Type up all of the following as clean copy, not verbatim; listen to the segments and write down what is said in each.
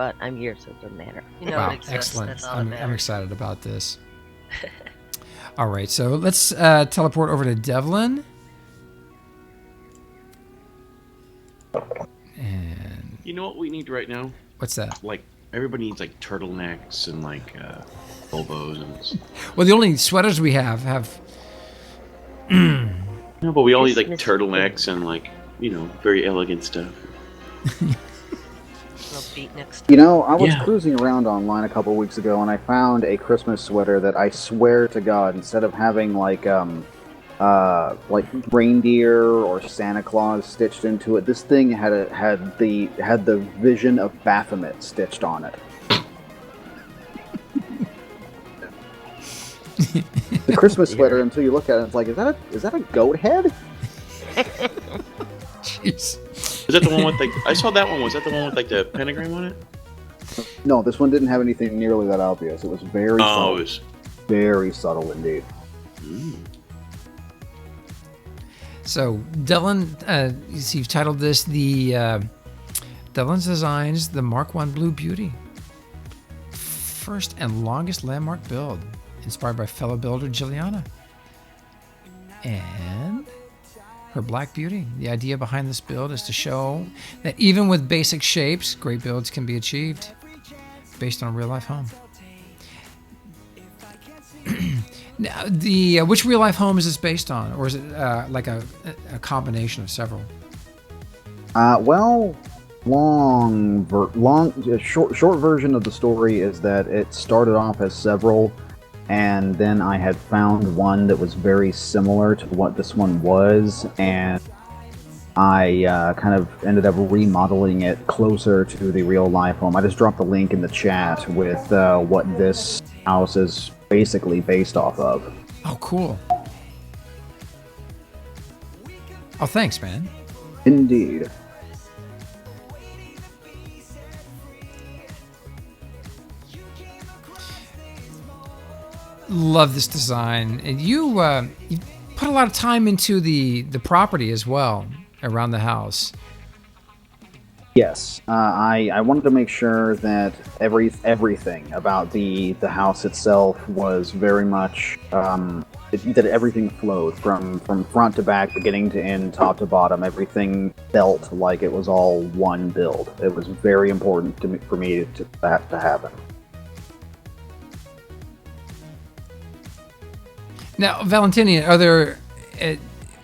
but I'm here, so it doesn't matter. You know Wow, it exists. excellent. That's all that I'm matters. excited about this. All right, so let's teleport over to Devlin. And You know what we need right now? what's that? Like everybody needs like turtlenecks and like elbows and. Well, the only sweaters we have. No, but we all need like Christmas turtlenecks and like very elegant stuff. Little beatnik stuff. You know, I was Yeah. cruising around online a couple weeks ago, and I found a Christmas sweater that I swear to God, instead of having like reindeer or Santa Claus stitched into it, this thing had the vision of Baphomet stitched on it. The Christmas sweater, until you look at it, it's like, is that a goat head? Jeez. Is that the one with like? I saw that one. Was that the one with like the pentagram on it? No, this one didn't have anything nearly that obvious. It was very subtle. it was. Very subtle indeed. So Devlin, you've titled this the Devlin's Designs, the Mark I Blue Beauty. First and longest landmark build, inspired by fellow builder Juliana. And her Black Beauty. The idea behind this build is to show that even with basic shapes, great builds can be achieved based on a real-life home. Now, which real-life home is this based on? Or is it like a combination of several? Short version of the story is that it started off as several, and then I had found one that was very similar to what this one was, and I kind of ended up remodeling it closer to the real life home. I just dropped the link in the chat with what this house is basically based off of. Oh, cool. Oh, thanks, man. Indeed. Love this design, and you put a lot of time into the property as well around the house. Yes, I wanted to make sure that everything about the house itself was very much that everything flowed from front to back, beginning to end, top to bottom. Everything felt like it was all one build. It was very important for me to that to happen. Now, Valentinian, are there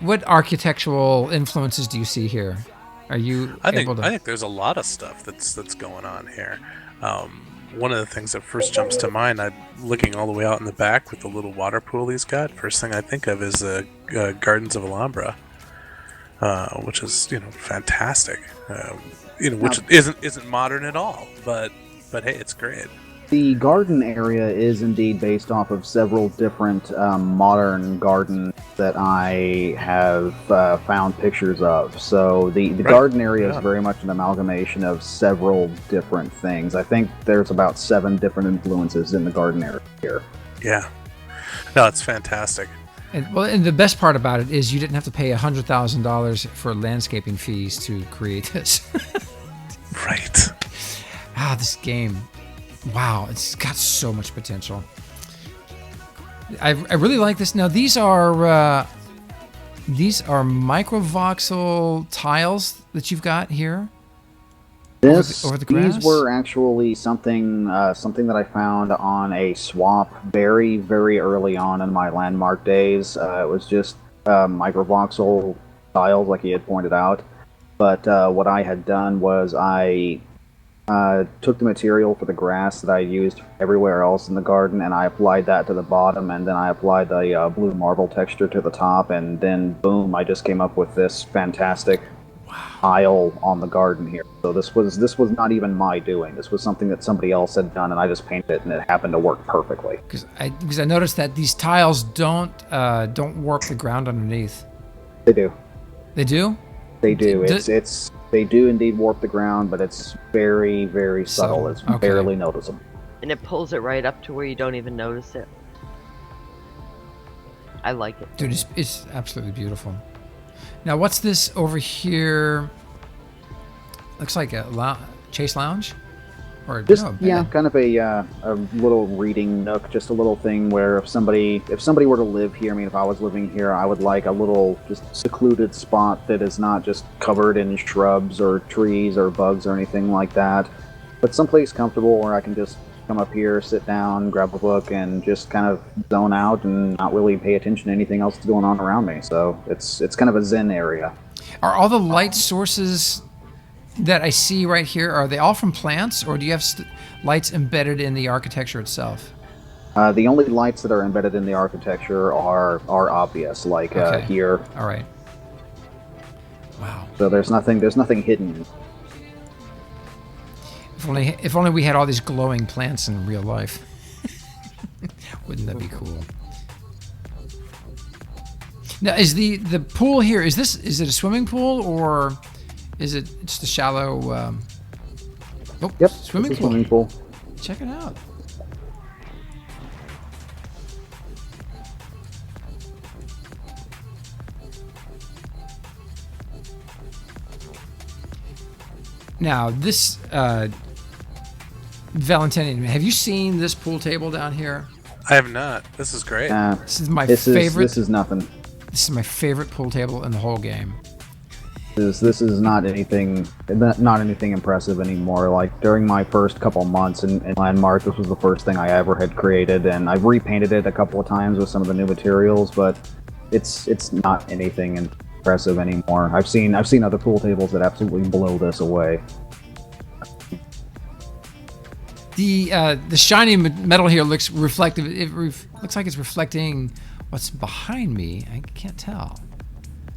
what architectural influences do you see here? Are you I able to? think there's a lot of stuff that's going on here. One of the things that first jumps to mind, I'm looking all the way out in the back with the little water pool he's got. First thing I think of is Gardens of Alhambra, which is fantastic. Which isn't modern at all, but hey, it's great. The garden area is indeed based off of several different modern gardens that I have found pictures of. So the garden area is very much an amalgamation of several different things. I think there's about 7 different influences in the garden area here. Yeah. No, it's fantastic. And the best part about it is you didn't have to pay $100,000 for landscaping fees to create this. Right. This game. Wow, it's got so much potential. I really like this. Now these are microvoxel tiles that you've got here. Over the grass? These were actually something that I found on a swap very, very early on in my landmark days. It was just microvoxel tiles, like he had pointed out. But what I had done was I took the material for the grass that I used everywhere else in the garden, and I applied that to the bottom, and then I applied the blue marble texture to the top, and then boom, I just came up with this fantastic tile on the garden here. So this was not even my doing. This was something that somebody else had done, and I just painted it, and it happened to work perfectly. Because I noticed that these tiles don't warp the ground underneath. They do. They do? They do. They do indeed warp the ground, but it's very, very subtle. It's barely noticeable. And it pulls it right up to where you don't even notice it. I like it. Dude, it's absolutely beautiful. Now, what's this over here? Looks like a Chase Lounge? Or Just no, yeah, bed. kind of a little reading nook, just a little thing where if somebody were to live here, I mean, if I was living here, I would like a little just secluded spot that is not just covered in shrubs or trees or bugs or anything like that, but someplace comfortable where I can just come up here, sit down, grab a book, and just kind of zone out and not really pay attention to anything else that's going on around me. So it's kind of a zen area. Are all the light sources that I see right here, are they all from plants, or do you have lights embedded in the architecture itself? The only lights that are embedded in the architecture are obvious, like Okay. here. All right. Wow. So there's nothing hidden. If only we had all these glowing plants in real life. Wouldn't that be cool? Now, is the pool here? Is it a swimming pool, or is it just a shallow? Yep, swimming it's a pool. swimming pool. Check it out. Now, this Valentinian, have you seen this pool table down here? I have not. This is great. This is my This favorite. is nothing. This is my favorite pool table in the whole game. This is not anything impressive anymore. Like during my first couple months in Landmark, this was the first thing I ever had created, and I've repainted it a couple of times with some of the new materials, but it's not anything impressive anymore. I've seen other pool tables that absolutely blow this away. The shiny metal here looks reflective. It looks like it's reflecting what's behind me. I can't tell.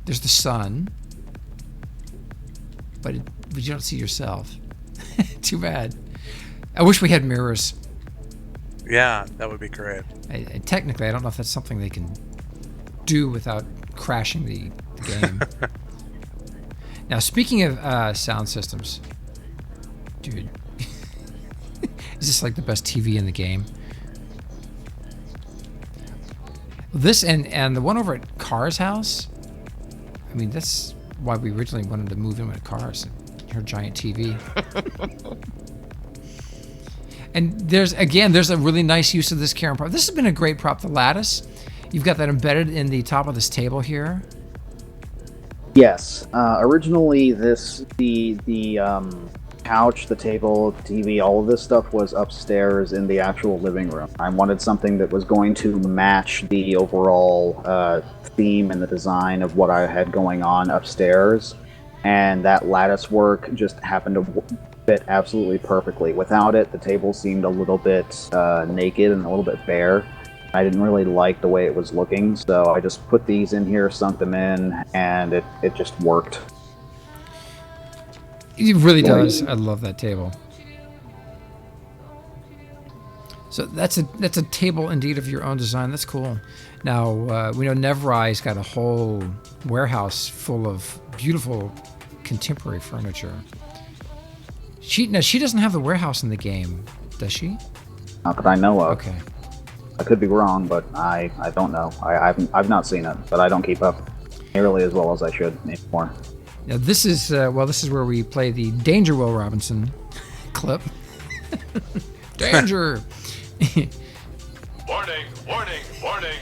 There's the sun, but you don't see yourself. Too bad. I wish we had mirrors. Yeah, that would be great. Technically, I don't know if that's something they can do without crashing the game. Now, speaking of sound systems, dude, is this like the best TV in the game? This and the one over at Carr's house. I mean, that's why we originally wanted to move in with Carr's. Her giant TV. And there's a really nice use of this Karen prop. This has been a great prop. The lattice, you've got that embedded in the top of this table here. Yes. Originally, the couch, the table, the TV, all of this stuff was upstairs in the actual living room. I wanted something that was going to match the overall theme and the design of what I had going on upstairs, and that lattice work just happened to fit absolutely perfectly. Without it, the table seemed a little bit naked and a little bit bare. I didn't really like the way it was looking, so I just put these in here, sunk them in, and it just worked. It really does. I love that table. So that's a table indeed of your own design. That's cool. Now we know Nevrai's got a whole warehouse full of beautiful contemporary furniture. She doesn't have the warehouse in the game, does she? Not that I know of. Okay. I could be wrong, but I don't know. I've not seen it, but I don't keep up nearly as well as I should anymore. Now this is where we play the Danger Will Robinson clip. Danger! Warning, warning, warning.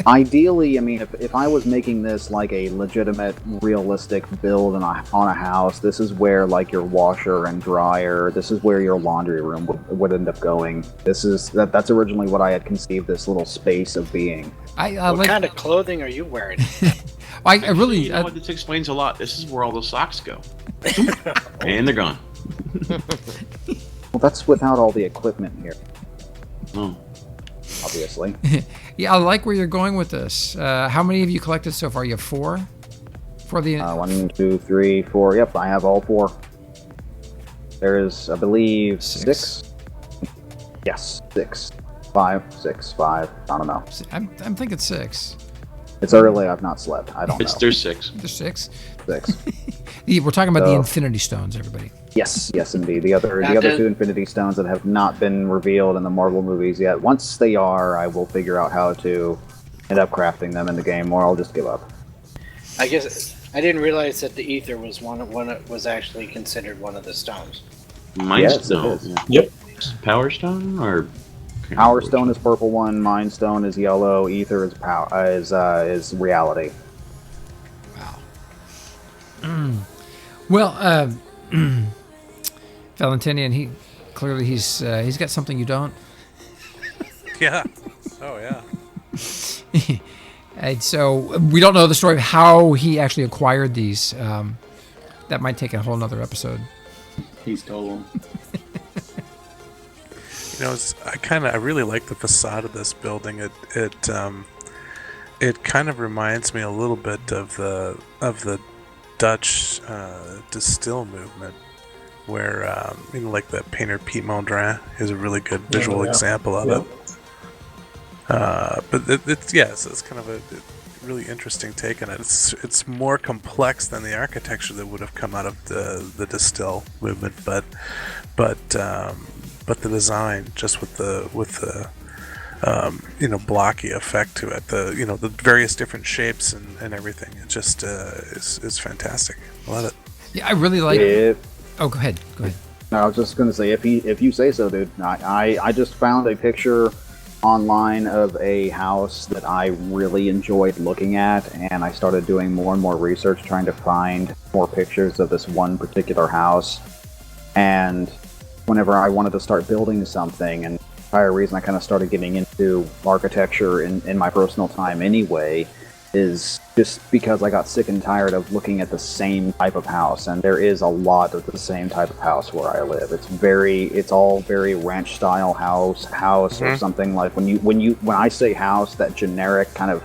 Ideally, I mean, if I was making this like a legitimate, realistic build on a house, this is where like your washer and dryer, this is where your laundry room would end up going. That's originally what I had conceived this little space of being. What kind of clothing are you wearing? I really. You know what? This explains a lot. This is where all those socks go. And they're gone. Well, that's without all the equipment here, Oh. obviously. Yeah, I like where you're going with this. How many have you collected so far? You have 4? For the 1, 2, 3, 4. Yep, I have all 4. There is, I believe, 6. Yes, 6. 5, 6, 5. I don't know. I'm thinking 6. It's early. I've not slept. I don't know. There's 6. There's 6. 6. We're talking about the So- Infinity Stones, everybody. Yes, indeed. The other Now, 2 Infinity Stones that have not been revealed in the Marvel movies yet. Once they are, I will figure out how to end up crafting them in the game, or I'll just give up. I guess I didn't realize that the ether was was actually considered one of the stones. Mine's Yes, it is. Yep. Power Stone or Power Stone is purple one, Mind Stone is yellow, Ether is is reality. Wow. Well, Valentinian, he's got something you don't. Yeah. Oh yeah. And so we don't know the story of how he actually acquired these. That might take a whole nother episode. He stole them. You know, I really like the facade of this building. It kind of reminds me a little bit of the Dutch distill movement, where like the painter Piet Mondrian is a really good visual example of it. But it's kind of a really interesting take on it. It's more complex than the architecture that would have come out of the distill movement, but the design, just with the blocky effect to it, the various different shapes and everything, it just is fantastic. I love it. Yeah, I really like. Oh, go ahead. No, I was just gonna say, if you say so, dude. I just found a picture online of a house that I really enjoyed looking at, and I started doing more and more research trying to find more pictures of this one particular house. And whenever I wanted to start building something, and the entire reason I kind of started getting into architecture in my personal time anyway, is just because I got sick and tired of looking at the same type of house, and there is a lot of the same type of house where I live. It's all very ranch style house or something like when I say house, that generic kind of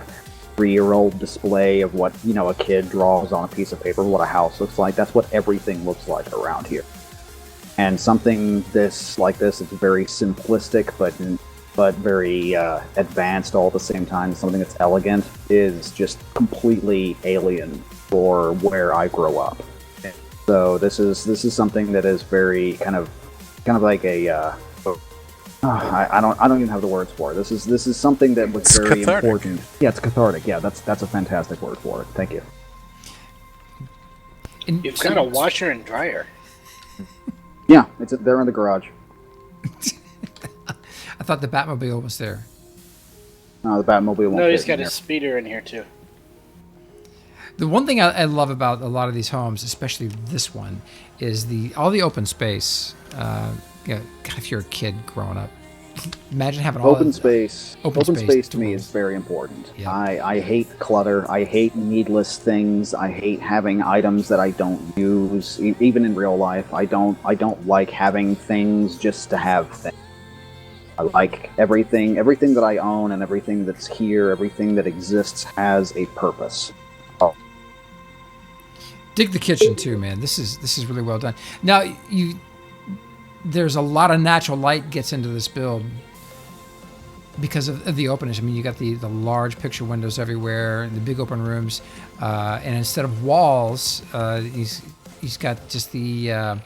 3-year-old display of what a kid draws on a piece of paper, what a house looks like. That's what everything looks like around here. And something it's very simplistic, but very advanced all at the same time. Something that's elegant is just completely alien for where I grow up. So this is something that is very kind of like a I don't even have the words for it. This is something that was very cathartic. important. Yeah, it's cathartic. Yeah, that's a fantastic word for it. Thank you. You've got a washer and dryer. Yeah, they're in the garage. I thought the Batmobile was there. The Batmobile won't No, he's fit got in a there. speeder in here too. The one thing I love about a lot of these homes, especially this one, is all the open space. God, if you're a kid growing up, imagine having all Open that- space. open Open space space to me tools. is very important. Yeah. I hate clutter. I hate needless things. I hate having items that I don't use. Even in real life, I don't like having things just to have things. I like everything that I own and everything that's here, everything that exists has a purpose. Dig the kitchen too, man. This is really well done. Now there's a lot of natural light gets into this build because of the openness. I mean, you got the large picture windows everywhere, and the big open rooms, and instead of walls, he's got just the.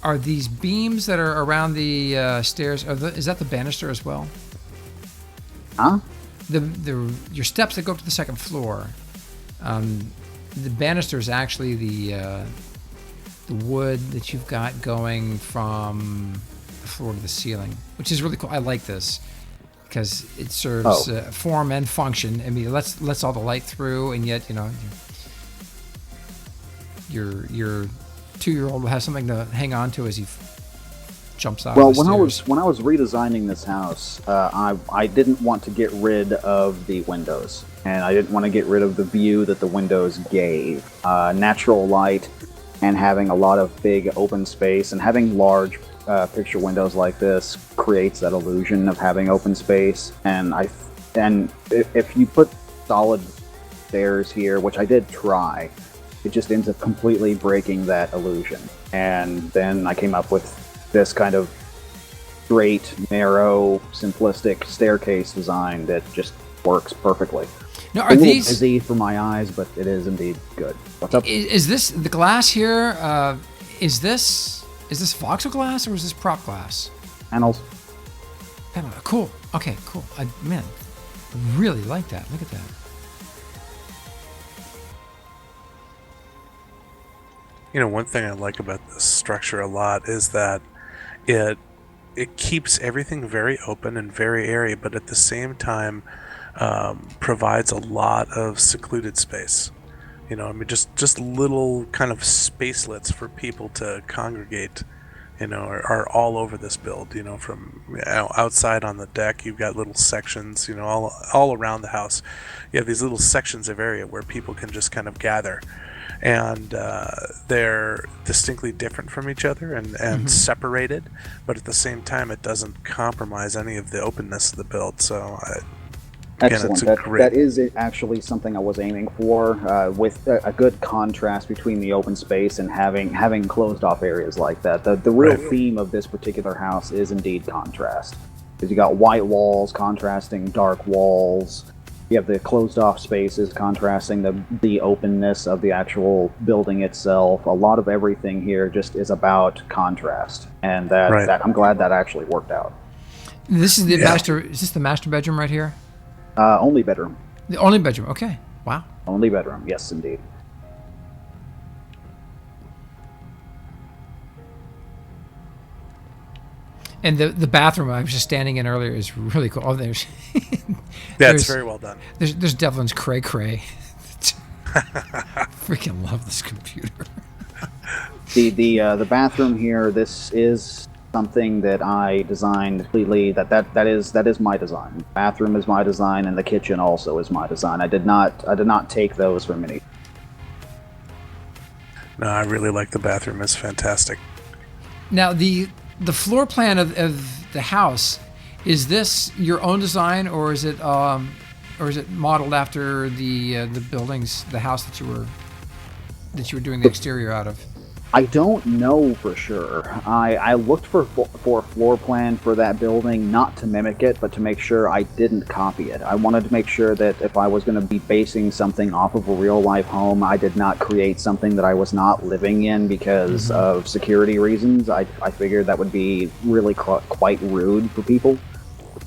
Are these beams that are around the stairs? Is that the banister as well? Huh? Your steps that go up to the second floor. The banister is actually the wood that you've got going from the floor to the ceiling, which is really cool. I like this because it serves form and function. I mean, it lets all the light through, and yet your 2-year-old will have something to hang on to as he jumps out. Well, of the when I stairs. was redesigning this house, I didn't want to get rid of the windows, and I didn't want to get rid of the view that the windows gave. Natural light and having a lot of big open space and having large picture windows like this creates that illusion of having open space. And if you put solid stairs here, which I did try, it just ends up completely breaking that illusion. And then I came up with this kind of straight, narrow, simplistic staircase design that just works perfectly. Now, A are little these? busy for my eyes, but it is indeed good. What's up? Is this the glass here? Is this voxel glass or is this prop glass? Panels. Cool. Okay, cool. I really like that. Look at that. One thing I like about this structure a lot is that it keeps everything very open and very airy, but at the same time provides a lot of secluded space. Just little kind of spacelets for people to congregate. Are all over this build. From outside on the deck, you've got little sections. All around the house, you have these little sections of area where people can just kind of gather, and they're distinctly different from each other and separated, but at the same time, it doesn't compromise any of the openness of the build. So. Excellent. That is actually something I was aiming for, with a good contrast between the open space and having closed off areas like that. The real theme of this particular house is indeed contrast. Because you got white walls contrasting dark walls. You have the closed off spaces contrasting the openness of the actual building itself. A lot of everything here just is about contrast, and that I'm glad that actually worked out. This is the master. Is this the master bedroom right here? Only bedroom. The only bedroom. Okay. Wow. Only bedroom. Yes, indeed. And the bathroom I was just standing in earlier is really cool. Oh, there's. It's very well done. There's Devlin's cray cray. Freaking love this computer. The bathroom here. This is something that I designed completely. That is my design. Bathroom is my design, and the kitchen also is my design. I did not take those from any. No, I really like the bathroom. It's fantastic. Now the floor plan of the house, is this your own design, or is it modeled after the buildings, the house that you were doing the exterior out of? I don't know for sure. I looked for a floor plan for that building, not to mimic it, but to make sure I didn't copy it. I wanted to make sure that if I was going to be basing something off of a real-life home, I did not create something that I was not living in because of security reasons. I figured that would be really quite rude for people.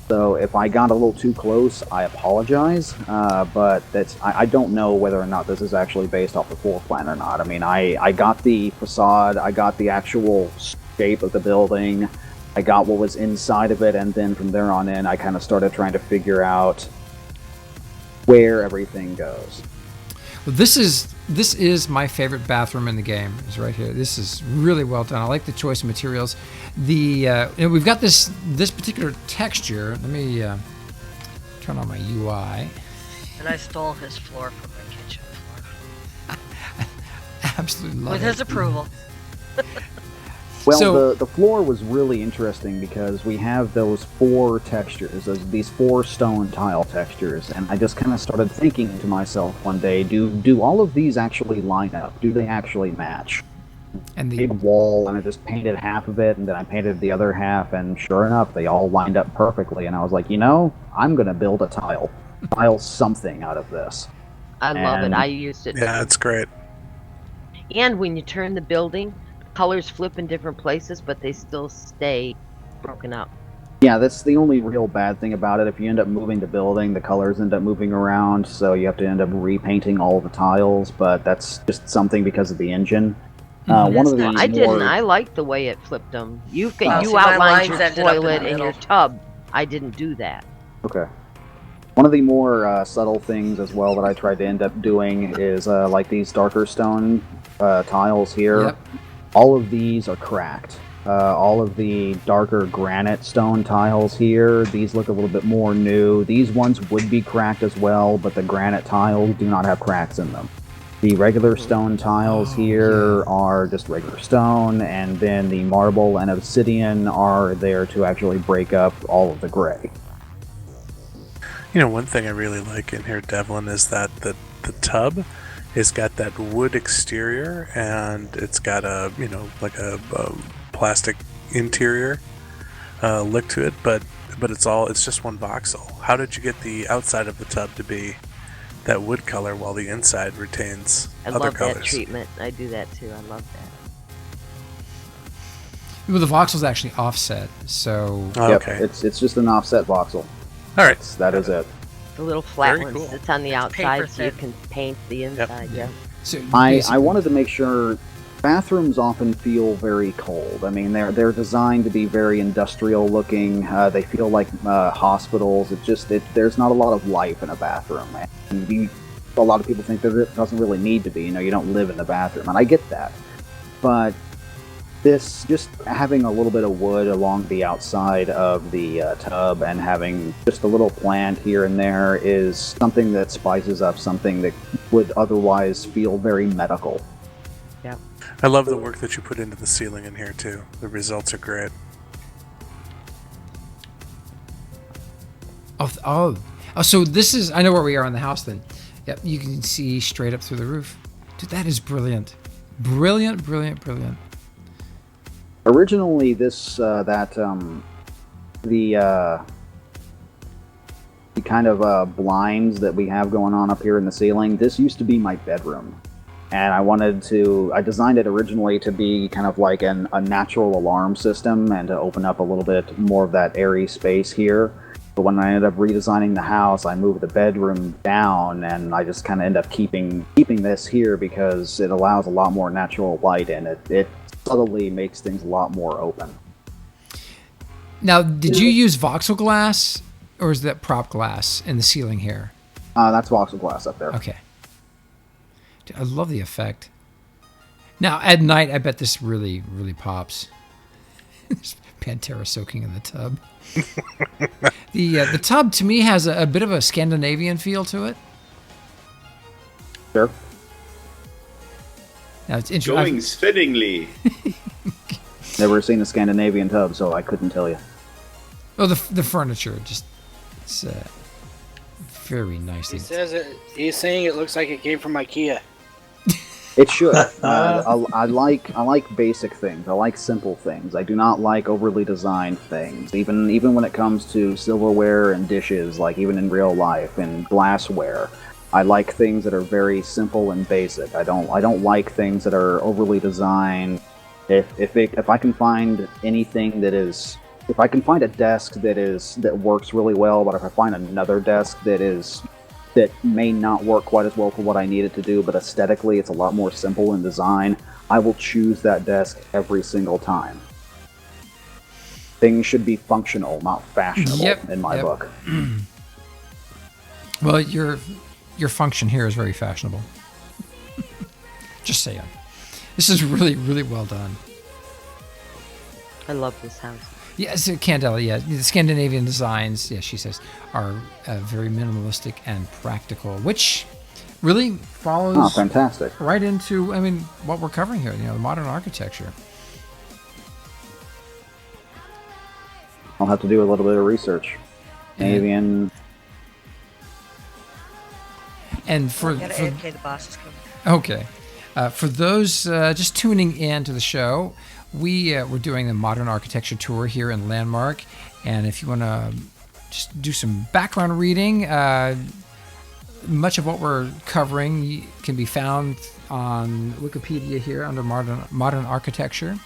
So if I got a little too close, I apologize, but I don't know whether or not this is actually based off the floor plan or not. I mean, I got the facade, I got the actual shape of the building, I got what was inside of it, and then from there on in, I kind of started trying to figure out where everything goes. Well, this is my favorite bathroom in the game. It's right here. This is really well done. I like the choice of materials. We've got this particular texture. Let me turn on my UI. And I stole his floor from my kitchen floor. Absolutely love With it. his approval. Well, So- the floor was really interesting because we have those four textures, these four stone tile textures, and I just kind of started thinking to myself one day, do all of these actually line up? Do they actually match? And the Big wall, and I just painted half of it, and then I painted the other half, and sure enough, they all lined up perfectly, and I was like, I'm going to build a tile something out of this. I love it. And- I used it. Yeah, it's great. And when you turn the building, colors flip in different places, but they still stay broken up. Yeah, that's the only real bad thing about it. If you end up moving the building, the colors end up moving around, so you have to end up repainting all the tiles, but that's just something because of the engine. One of the I didn't. I liked the way it flipped them. You Oh, you see, my outlined your lines ended up in the toilet and your middle. tub. I didn't do that. Okay. One of the more subtle things as well that I tried to end up doing is like these darker stone tiles here. Yep. All of these are cracked. All of the darker granite stone tiles here, these look a little bit more new. These ones would be cracked as well, but the granite tiles do not have cracks in them. The regular stone tiles here are just regular stone, and then the marble and obsidian are there to actually break up all of the gray. One thing I really like in here, Devlin, is that the tub has got that wood exterior, and it's got a plastic interior look to it, but it's just one voxel. How did you get the outside of the tub to be that wood color while the inside retains I other love colors? that treatment. I do that too. I love that. Well, the voxel's actually offset, so Oh, Yep, okay. it's just an offset voxel. All right. That is it. The little flat Very ones cool. that's on the paper outside, so you thin. can paint the inside. Yeah. so I basically- wanted to make sure bathrooms often feel very cold. I mean, they're designed to be very industrial looking. They feel like hospitals. There's not a lot of life in a bathroom, and a lot of people think that it doesn't really need to be. You don't live in the bathroom, and I get that. But this, just having a little bit of wood along the outside of the tub and having just a little plant here and there is something that spices up something that would otherwise feel very medical. Yeah. I love the work that you put into the ceiling in here too. The results are great. So this is, I know where we are in the house then. Yep, you can see straight up through the roof. Dude, that is brilliant. Brilliant. Originally, the kind of blinds that we have going on up here in the ceiling, this used to be my bedroom. And I designed it originally to be kind of like a natural alarm system and to open up a little bit more of that airy space here. But when I ended up redesigning the house, I moved the bedroom down, and I just kind of end up keeping this here because it allows a lot more natural light in it. It subtly makes things a lot more open. Now, did you use voxel glass, or is that prop glass in the ceiling here? That's voxel glass up there. Okay. Dude, I love the effect. Now, at night, I bet this really, really pops. There's Pantera soaking in the tub. The tub, to me, has a bit of a Scandinavian feel to it. Sure. Now, it's interesting. Going swimmingly. Never seen a Scandinavian tub, so I couldn't tell you. Oh, the furniture, it's very nicely. He's saying it looks like it came from IKEA. It should. I like basic things. I like simple things. I do not like overly designed things. Even when it comes to silverware and dishes, like even in real life, and glassware, I like things that are very simple and basic. I don't like things that are overly designed. If I can find anything that is, if I can find a desk that works really well, but if I find another desk that may not work quite as well for what I need it to do, but aesthetically it's a lot more simple in design, I will choose that desk every single time. Things should be functional, not fashionable, in my book. Well, your function here is very fashionable. Just saying. This is really, really well done. I love this house. Yes, Candela, yeah. The Scandinavian designs, yeah, she says, are very minimalistic and practical, which really follows fantastic. Right into, what we're covering here, the modern architecture. I'll have to do a little bit of research. Scandinavian. And for AFK, the boss is coming. Okay. For those just tuning in to the show, we're doing the modern architecture tour here in Landmark, and if you want to just do some background reading, much of what we're covering can be found on Wikipedia here under modern architecture.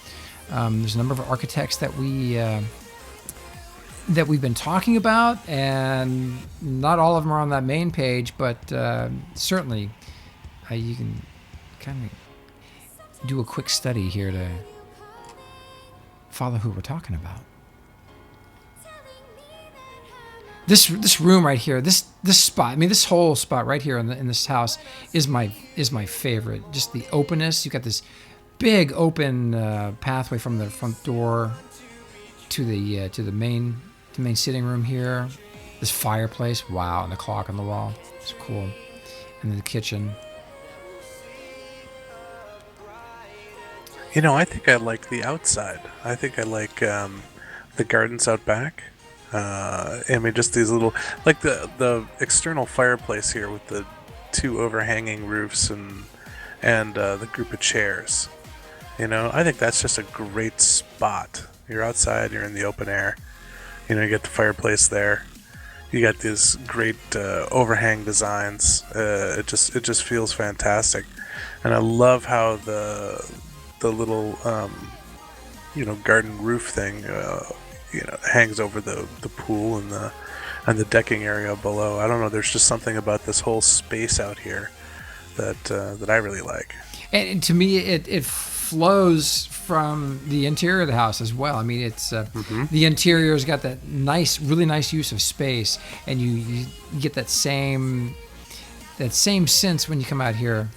There's a number of architects that we've been talking about, and not all of them are on that main page, but certainly you can kind of do a quick study here to follow who we're talking about. This room right here, this spot, this whole spot right here in this house is my favorite. Just the openness. You've got this big open pathway from the front door to the main sitting room here. This fireplace, wow, and the clock on the wall. It's cool. And then the kitchen. I think I like the outside. I think I like the gardens out back. Just these little, like the external fireplace here with the two overhanging roofs and the group of chairs. I think that's just a great spot. You're outside, you're in the open air. You get the fireplace there. You got these great overhang designs. It just feels fantastic, and I love how the little garden roof thing hangs over the pool and the decking area below. I don't know. There's just something about this whole space out here that I really like. And to me, it flows from the interior of the house as well. I mean, it's the interior's got that really nice use of space, and you get that same sense when you come out here.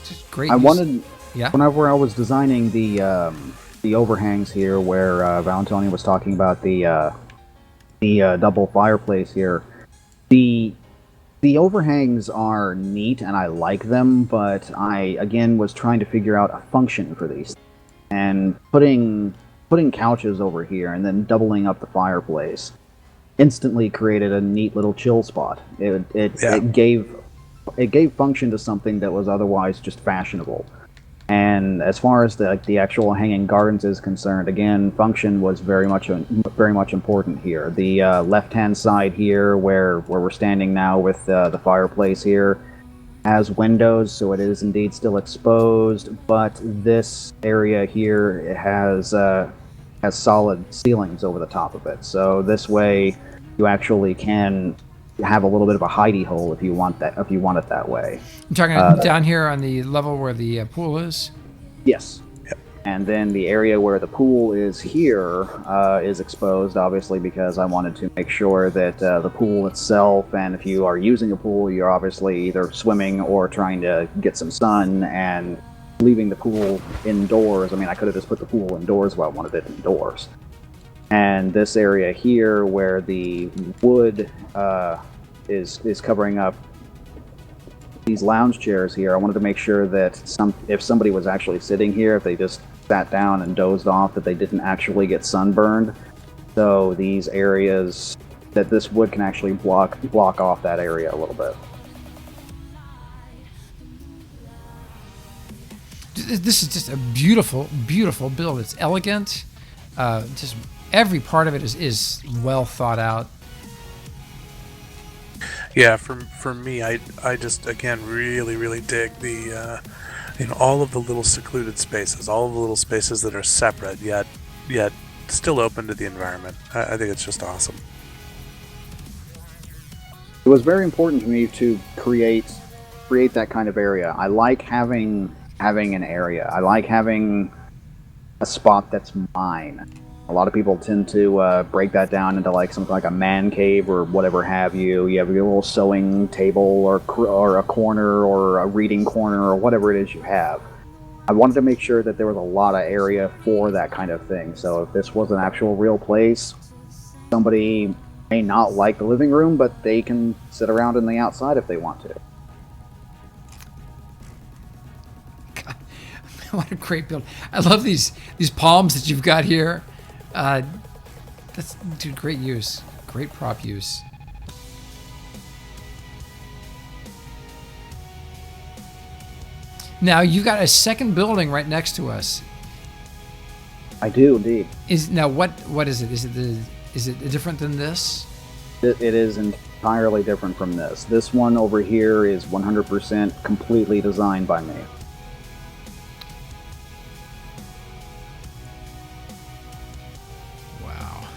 Just great. Whenever I was designing the overhangs here, where Valentoni was talking about the double fireplace here, the overhangs are neat and I like them, but I again was trying to figure out a function for these, and putting couches over here and then doubling up the fireplace instantly created a neat little chill spot. It gave function to something that was otherwise just fashionable. And as far as the actual hanging gardens is concerned, again, function was very much important here. The left-hand side here, where we're standing now with the fireplace here, has windows, so it is indeed still exposed. But this area here, it has solid ceilings over the top of it. So this way, you actually can have a little bit of a hidey hole if you want it that way. I'm talking down here on the level where the pool is? Yes. Yep. And then the area where the pool is here is exposed, obviously, because I wanted to make sure that the pool itself, and if you are using a pool, you're obviously either swimming or trying to get some sun, and leaving the pool indoors. I mean, I could have just put the pool indoors, but I wanted it indoors. And this area here where the wood is covering up these lounge chairs here, I wanted to make sure that if somebody was actually sitting here, if they just sat down and dozed off, that they didn't actually get sunburned. So these areas, that this wood can actually block off that area a little bit. This is just a beautiful, beautiful build. It's elegant. Just every part of it is well thought out. Yeah, for me, I just again really dig the all of the little secluded spaces, all of the little spaces that are separate yet still open to the environment. I think it's just awesome. It was very important to me to create that kind of area. I like having an area. I like having a spot that's mine. A lot of people tend to break that down into like something like a man cave or whatever have you. You have your little sewing table or a corner or a reading corner or whatever it is you have. I wanted to make sure that there was a lot of area for that kind of thing. So if this was an actual real place, somebody may not like the living room, but they can sit around in the outside if they want to. God, what a great build. I love these palms that you've got here. That's great use. Great prop use. Now you got a second building right next to us. I do indeed. What is it? Is it different than this? It is entirely different from this. This one over here is 100% completely designed by me. Wow.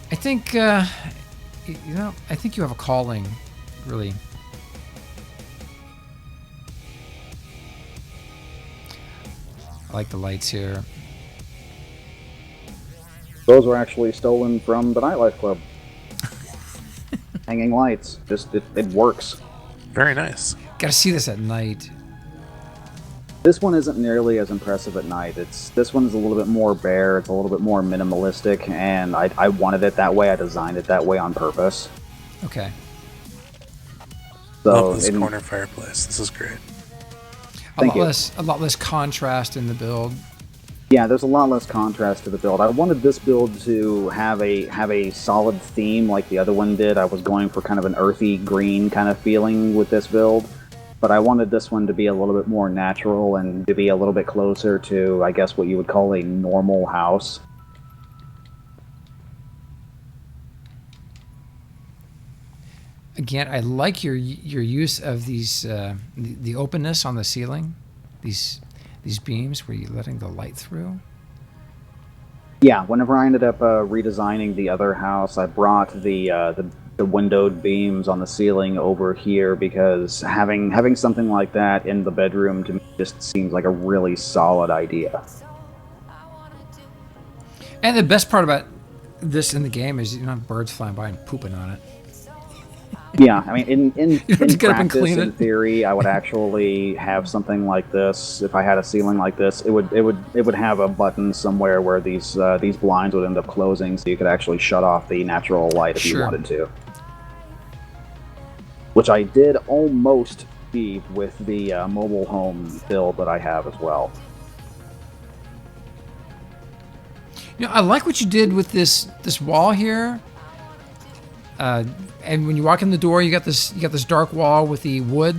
I think I think you have a calling, really. I like the lights here. Those were actually stolen from the Nightlife Club. Hanging lights. Just it works. Very nice. Got to see this at night. This one isn't nearly as impressive at night. This one is a little bit more bare. It's a little bit more minimalistic, and I wanted it that way. I designed it that way on purpose. Okay. Love this corner fireplace. This is great. A lot less contrast in the build. Yeah, there's a lot less contrast to the build. I wanted this build to have a solid theme like the other one did. I was going for kind of an earthy green kind of feeling with this build, but I wanted this one to be a little bit more natural and to be a little bit closer to, I guess, what you would call a normal house. Again, I like your use of these the openness on the ceiling, these beams where you're letting the light through. Yeah, whenever I ended up redesigning the other house, I brought the the windowed beams on the ceiling over here, because having something like that in the bedroom to me just seems like a really solid idea. And the best part about this in the game is you don't have birds flying by and pooping on it. Yeah, I mean, in You have to get up and practice, clean in it. theory, I would actually have something like this. If I had a ceiling like this, it would have a button somewhere where these blinds would end up closing, so you could actually shut off the natural light if you Sure. wanted to. Which I did almost achieve with the mobile home build that I have as well. You know, I like what you did with this wall here. And when you walk in the door, you got this dark wall with the wood.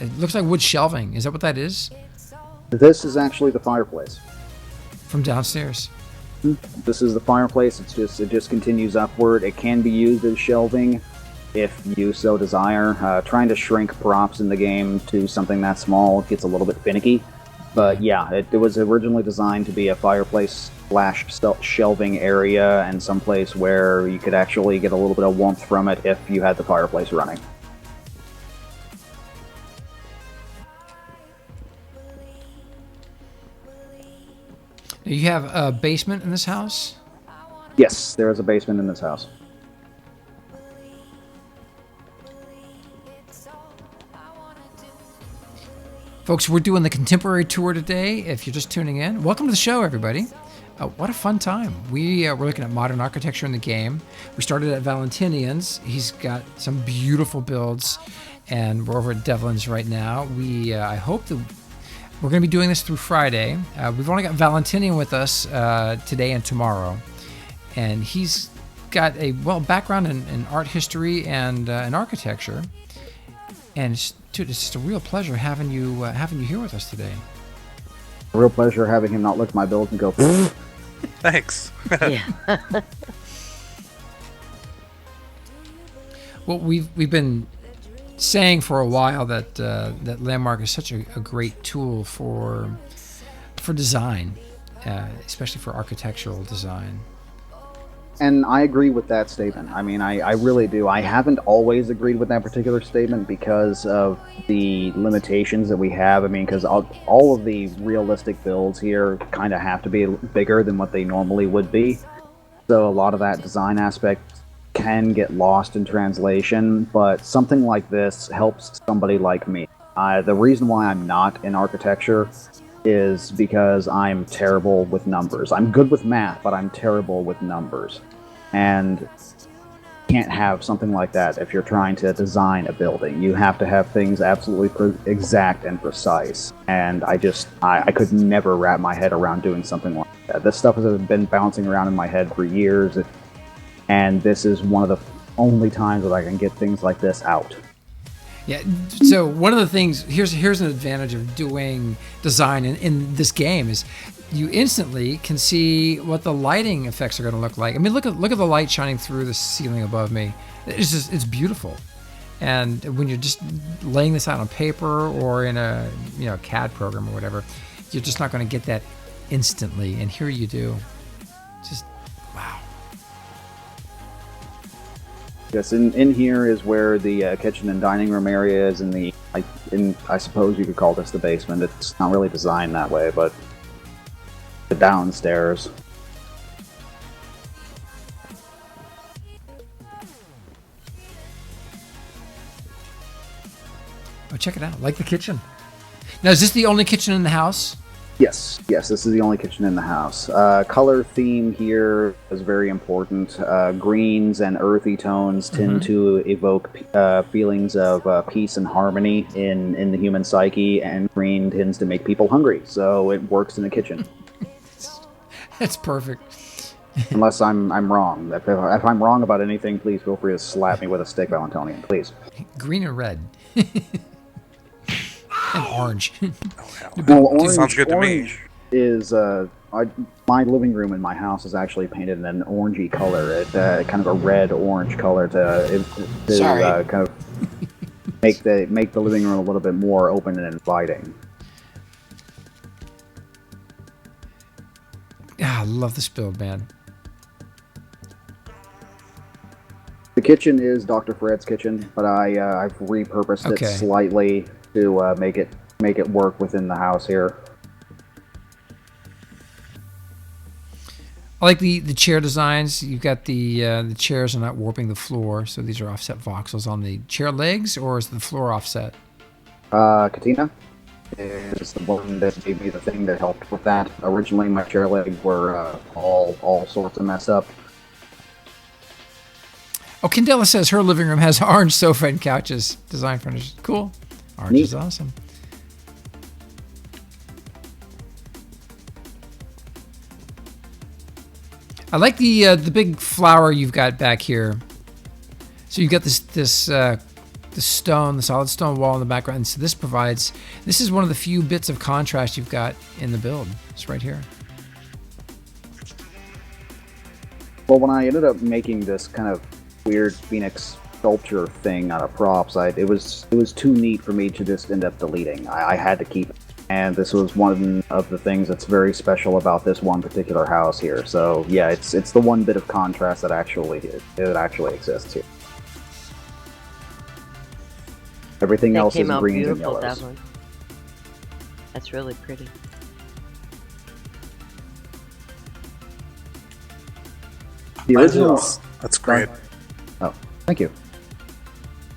It looks like wood shelving. Is that what that is? This is actually the fireplace. From downstairs. This is the fireplace. It just continues upward. It can be used as shelving if you so desire. Trying to shrink props in the game to something that small gets a little bit finicky. But yeah, it was originally designed to be a fireplace / shelving area, and someplace where you could actually get a little bit of warmth from it if you had the fireplace running. Now, you have a basement in this house? Yes, there is a basement in this house. Folks, we're doing the contemporary tour today. If you're just tuning in, welcome to the show, everybody. What a fun time. We're looking at modern architecture in the game. We started at Valentinian's. He's got some beautiful builds, and we're over at Devlin's right now. I hope that we're going to be doing this through Friday. We've only got Valentinian with us today and tomorrow, and he's got a background in art history and in architecture. And dude, it's just a real pleasure having you here with us today. A real pleasure having him not look at my builds and go, Thanks. Yeah. Well, we've been saying for a while that that Landmark is such a great tool for design, especially for architectural design. And I agree with that statement. I mean, I really do. I haven't always agreed with that particular statement because of the limitations that we have. I mean, because all of the realistic builds here kind of have to be bigger than what they normally would be. So a lot of that design aspect can get lost in translation, but something like this helps somebody like me. The reason why I'm not in architecture is because I'm terrible with numbers. I'm good with math, but I'm terrible with numbers. And can't have something like that if you're trying to design a building. You have to have things absolutely exact and precise. And I could never wrap my head around doing something like that. This stuff has been bouncing around in my head for years, and this is one of the only times that I can get things like this out. Yeah. So one of the things here's an advantage of doing design in this game is you instantly can see what the lighting effects are going to look like. I mean, look at the light shining through the ceiling above me. It's beautiful. And when you're just laying this out on paper or in a CAD program or whatever, you're just not going to get that instantly. And here you do. Just wow. Yes, in here is where the kitchen and dining room area is. I suppose you could call this the basement. It's not really designed that way, but the downstairs. Oh, check it out. Like the kitchen. Now, is this the only kitchen in the house? Yes, this is the only kitchen in the house. Color theme here is very important. Greens and earthy tones tend to evoke feelings of peace and harmony in the human psyche, and green tends to make people hungry, so it works in the kitchen. That's perfect. Unless I'm wrong. If I'm wrong about anything, please feel free to slap me with a stick, Valentinian, please. Green and red. And orange. Well, orange Sounds good to me. orange is my living room in my house is actually painted in an orangey color, kind of a red-orange color to kind of make the living room a little bit more open and inviting. I love this build, man. The The kitchen is Dr. Fred's kitchen, but I've repurposed it Okay. slightly to make it work within the house here. I like the chair designs. You've got the chairs are not warping the floor, so these are offset voxels on the chair legs, or is the floor offset? Katina is the one that gave me the thing that helped with that. Originally, my chair legs were all sorts of messed up. Oh, Candela says her living room has orange sofa and couches. Design furniture. Cool. Orange Neat. is awesome. I like the big flower you've got back here. So you've got the stone, the solid stone wall in the background. And so this is one of the few bits of contrast you've got in the build. It's right here. Well, when I ended up making this kind of weird phoenix sculpture thing out of props, it was too neat for me to just end up deleting. I had to keep it. And this was one of the things that's very special about this one particular house here. So yeah, it's the one bit of contrast that actually exists here. Everything That else came is out greens and beautiful, yellows. Devlin. That's really pretty. The original. That's great. Oh, thank you.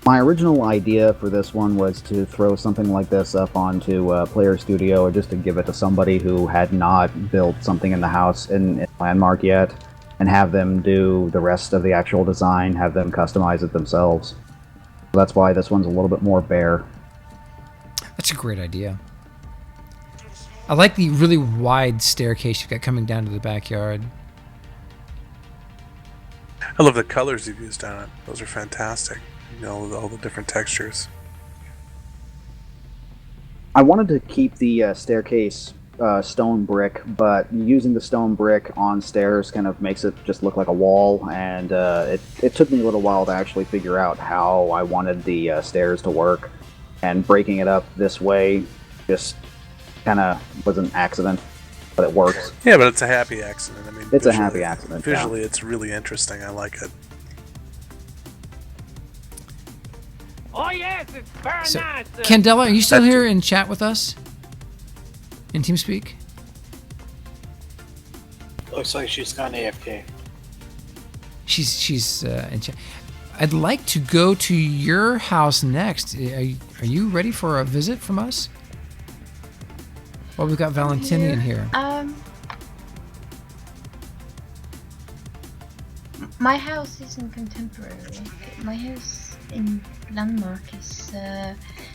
My original idea for this one was to throw something like this up onto Player Studio, or just to give it to somebody who had not built something in the house in Landmark yet, and have them do the rest of the actual design, have them customize it themselves. So that's why this one's a little bit more bare. That's a great idea. I like the really wide staircase you've got coming down to the backyard. I love the colors you've used on it. Those are fantastic. You know, all the different textures. I wanted to keep the staircase stone brick, but using the stone brick on stairs kind of makes it just look like a wall, and it took me a little while to actually figure out how I wanted the stairs to work, and breaking it up this way just kind of was an accident, but it works. Yeah, but it's a happy accident. I mean, It's a happy accident, yeah. Visually, it's really interesting. I like it. Oh yes, it's very So, nice. Candela, are you still here in chat with us? In TeamSpeak? Looks like she's gone AFK. She's in chat. I'd like to go to your house next. Are you ready for a visit from us? Well, we've got Valentinian here. My house isn't contemporary. My house in Landmark is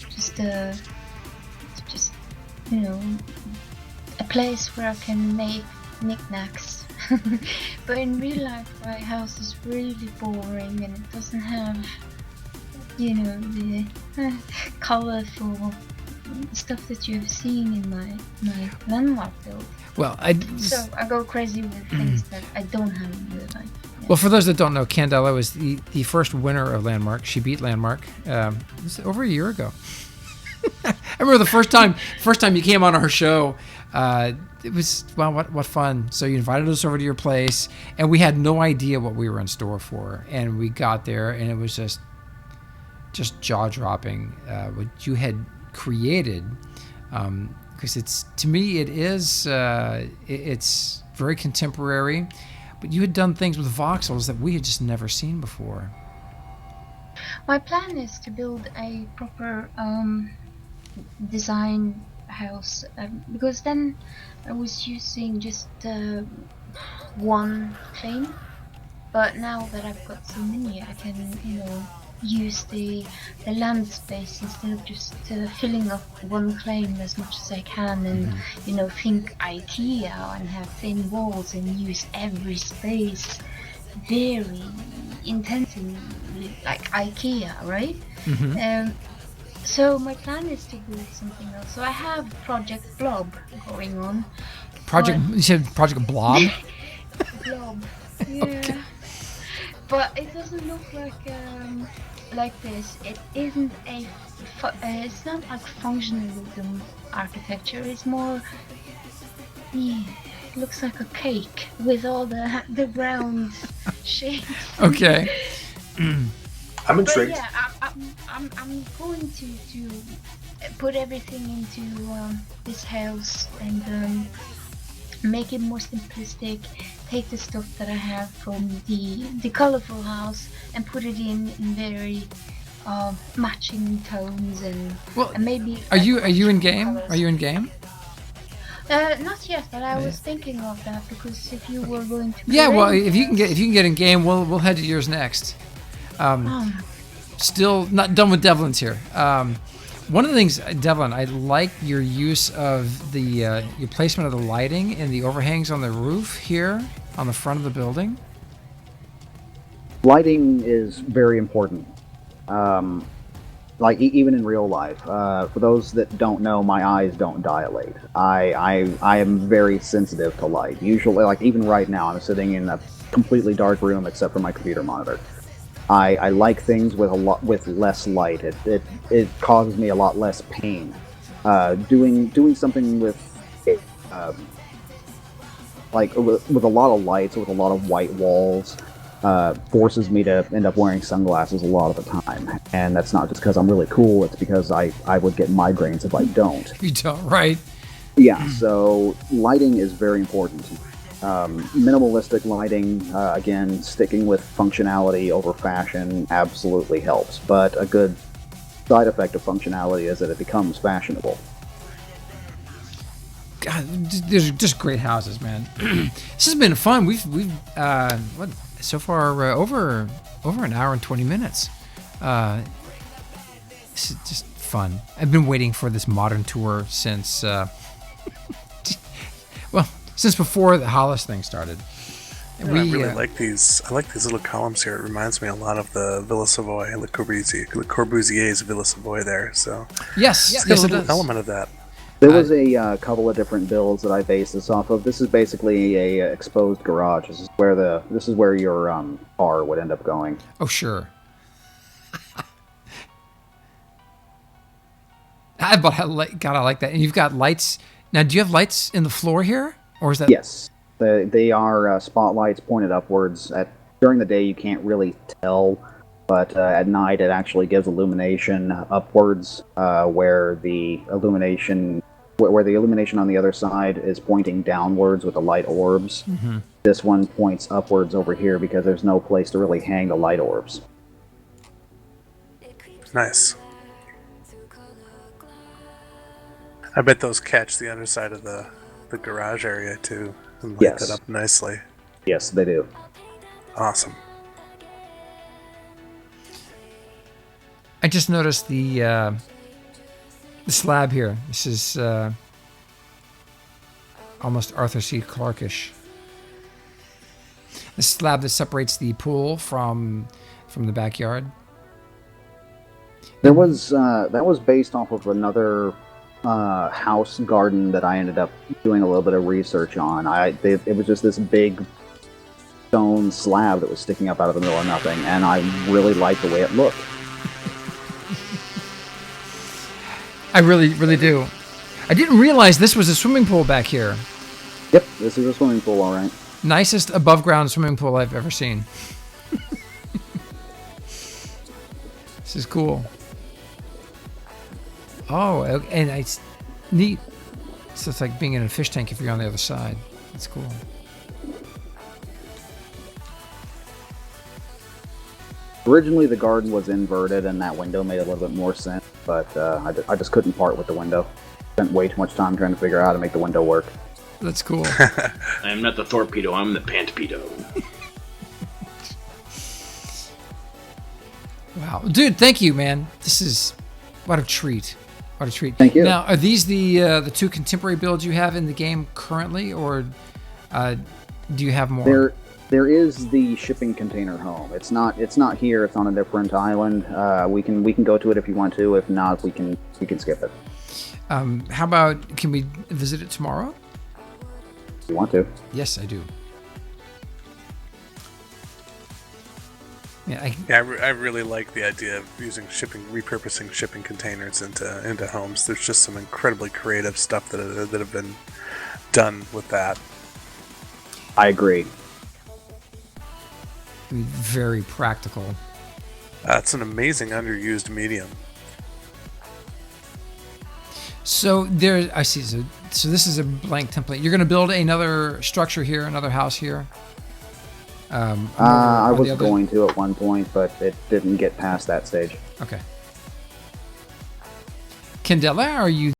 just you know, a place where I can make knickknacks. But in real life, my house is really boring, and it doesn't have, you know, the colorful stuff that you've seen in my Landmark build. Well, So I go crazy with things that I don't have in real life. Yeah. Well, for those that don't know, Candela was the first winner of Landmark. She beat Landmark this over a year ago. I remember the first time you came on our show. It was, well, what fun. So you invited us over to your place, and we had no idea what we were in store for. And we got there, and it was just jaw-dropping what you had created. Because to me, it's very contemporary, but you had done things with voxels that we had just never seen before. My plan is to build a proper design house, because then I was using just one claim, but now that I've got so many, I can, you know, use the land space instead of just filling up one claim as much as I can, and you know, think IKEA and have thin walls and use every space very intensively like IKEA, right? So my plan is to build something else. So I have Project Blob going on. You said Project Blob? Blob, yeah. Okay. But it doesn't look like this. It isn't it's not like functionalism architecture. It's more, yeah, it looks like a cake with all the round shapes. Okay. I'm But intrigued. yeah, I'm going to put everything into this house and make it more simplistic. Take the stuff that I have from the colorful house and put it in very matching tones and, Well, and maybe. are you in matching game? colours. Are you in game? Not yet, but I was thinking of that because if you were going to. Yeah. Well, arrange if you can this- get in game, we'll head to yours next. Oh, Still not done with Devlin's here. One of the things, Devlin, I like your use of the your placement of the lighting and the overhangs on the roof here on the front of the building. Lighting is very important. Like even in real life, for those that don't know, my eyes don't dilate. I am very sensitive to light. Usually, like even right now, I'm sitting in a completely dark room except for my computer monitor. I like things with less light. It causes me a lot less pain. Doing something with like with a lot of lights, with a lot of white walls, forces me to end up wearing sunglasses a lot of the time. And that's not just because I'm really cool, it's because I would get migraines if I don't. You don't, right? Yeah, so lighting is very important. Minimalistic lighting, again, sticking with functionality over fashion absolutely helps. But a good side effect of functionality is that it becomes fashionable. God, there's just great houses, man. This has been fun. We've what so far over an hour and 20 minutes. This is just fun. I've been waiting for this modern tour since well, since before the Hollis thing started. I really like these. I like these little columns here. It reminds me a lot of the Villa Savoy, Le Corbusier's Villa Savoy there. So yes, it's got yes, a it little does. element of that. There was a couple of different builds that I based this off of. This is basically a exposed garage. This is where your car would end up going. Oh sure. God, I like that. And you've got lights. Now, do you have lights in the floor here, or is that? Yes, they are spotlights pointed upwards. During the day, you can't really tell, but at night, it actually gives illumination upwards, where the illumination on the other side is pointing downwards with the light orbs. Mm-hmm. This one points upwards over here because there's no place to really hang the light orbs. Nice. I bet those catch the underside of the garage area too and light Yes. that up nicely. Yes, they do. Awesome. I just noticed the slab here. This is almost Arthur C. Clarke-ish. The slab that separates the pool from the backyard. There was that was based off of another house garden that I ended up doing a little bit of research on. It was just this big stone slab that was sticking up out of the middle of nothing, and I really liked the way it looked. I really, really do. I didn't realize this was a swimming pool back here. Yep, this is a swimming pool, all right. Nicest above ground swimming pool I've ever seen. This is cool. Oh, and it's neat. So it's like being in a fish tank if you're on the other side. That's cool. Originally, the garden was inverted, and that window made a little bit more sense, but I just couldn't part with the window. Spent way too much time trying to figure out how to make the window work. That's cool. I'm not the torpedo, I'm the pantorpedo. Wow, dude! Thank you, man. This is what a treat. What a treat. Thank you. Now, are these the two contemporary builds you have in the game currently, or do you have more? There is the shipping container home. It's not here. It's on a different island. We can go to it if you want to. If not, we can skip it. How about, can we visit it tomorrow? If you want to. Yes, I do. Yeah, I really like the idea of repurposing shipping containers into homes. There's just some incredibly creative stuff that have been done with that. I agree. very practical. It's an amazing underused medium. So I see. So this is a blank template. You're going to build another structure here, another house here. I was going to at one point, but it didn't get past that stage. Okay. Candela, are you